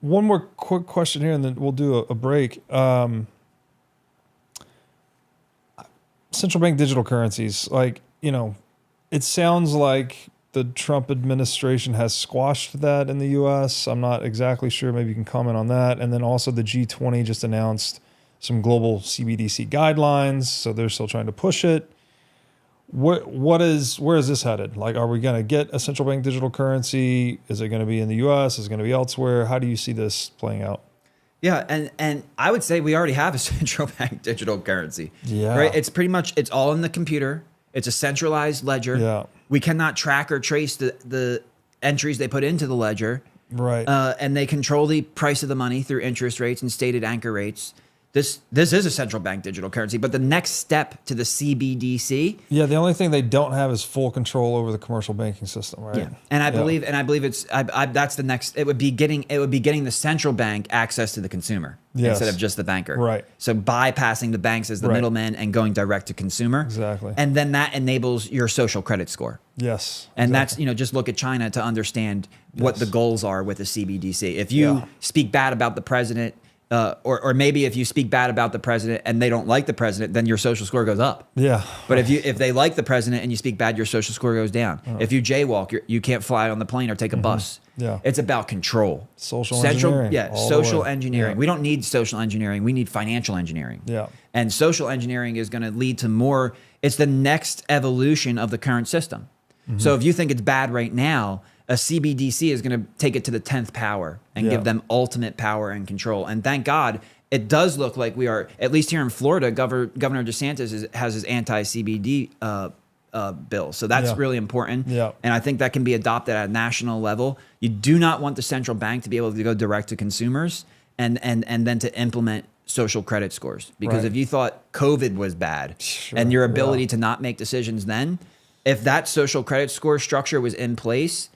One more quick question here, and then we'll do a break. Central bank digital currencies, like, it sounds like the Trump administration has squashed that in the U.S. I'm not exactly sure. Maybe you can comment on that. And then also the G20 just announced some global CBDC guidelines, so they're still trying to push it. Where is this headed? Like, are we going to get a central bank digital currency? Is it going to be in the U.S.? Is it going to be elsewhere? How do you see this playing out? Yeah, and I would say we already have a central bank digital currency. Yeah. Right? It's all in the computer. It's a centralized ledger. Yeah. We cannot track or trace the entries they put into the ledger. Right. And they control the price of the money through interest rates and stated anchor rates. This is a central bank digital currency, but the next step to the CBDC. Yeah, the only thing they don't have is full control over the commercial banking system, right? Yeah, and I believe it's that's the next. It would be getting the central bank access to the consumer instead of just the banker. Right. So bypassing the banks as the middleman and going direct to consumer. Exactly. And then that enables your social credit score. Yes. And exactly. that's, just look at China to understand what the goals are with the CBDC. If you speak bad about the president. Or maybe if you speak bad about the president and they don't like the president, then your social score goes up. Yeah. But if they like the president and you speak bad, your social score goes down. If you jaywalk, you can't fly on the plane or take a bus. Yeah. It's about control. Social engineering. Yeah. All the Social way. engineering. Yeah. We don't need social engineering. We need financial engineering. Yeah. And social engineering is going to lead to more. It's the next evolution of the current system. So if you think it's bad right now, a CBDC is going to take it to the 10th power and give them ultimate power and control. And thank God, it does look like we are, at least here in Florida, Governor DeSantis has his anti-CBD bill. So that's really important. Yeah. And I think that can be adopted at a national level. You do not want the central bank to be able to go direct to consumers and then to implement social credit scores. Because if you thought COVID was bad and your ability to not make decisions then, if that social credit score structure was in place,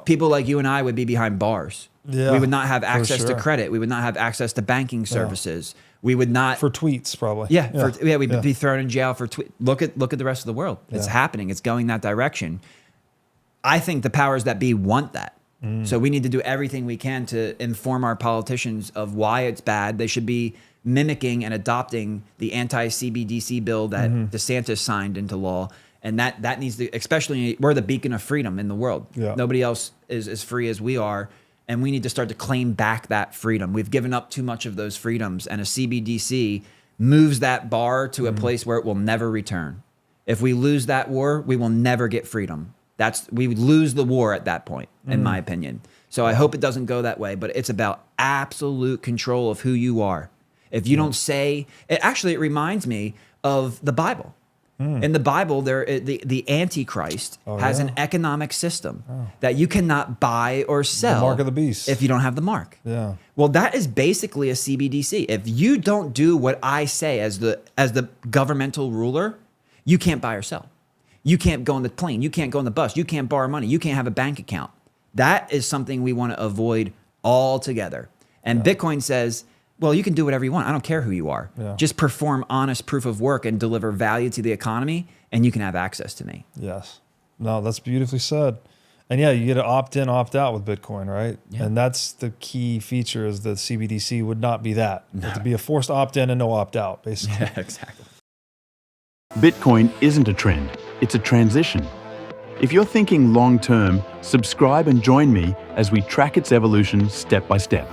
people like you and I would be behind bars. Yeah, we would not have access to sure. credit. We would not have access to banking services. We would not for tweets probably. We'd be thrown in jail for look at the rest of the world. It's happening. It's going that direction. I think the powers that be want that. So we need to do everything we can to inform our politicians of why it's bad. They should be mimicking and adopting the anti-CBDC bill that DeSantis signed into law. And that needs to, especially, we're the beacon of freedom in the world. Yeah. Nobody else is as free as we are. And we need to start to claim back that freedom. We've given up too much of those freedoms. And a CBDC moves that bar to a place where it will never return. If we lose that war, we will never get freedom. We would lose the war at that point, in my opinion. So I hope it doesn't go that way. But it's about absolute control of who you are. If you don't say, it reminds me of the Bible. In the Bible, the Antichrist has an economic system that you cannot buy or sell. The mark of the beast. If you don't have the mark. Yeah. Well, that is basically a CBDC. If you don't do what I say as the governmental ruler, you can't buy or sell. You can't go on the plane. You can't go on the bus. You can't borrow money. You can't have a bank account. That is something we want to avoid altogether. And Bitcoin says, well, you can do whatever you want. I don't care who you are. Yeah. Just perform honest proof of work and deliver value to the economy, and you can have access to me. Yes. No, that's beautifully said. And you get to opt in, opt out with Bitcoin, right? Yeah. And that's the key feature is that CBDC would not be that. No. It would be a forced opt in and no opt out, basically. Yeah, exactly. Bitcoin isn't a trend. It's a transition. If you're thinking long term, subscribe and join me as we track its evolution step by step.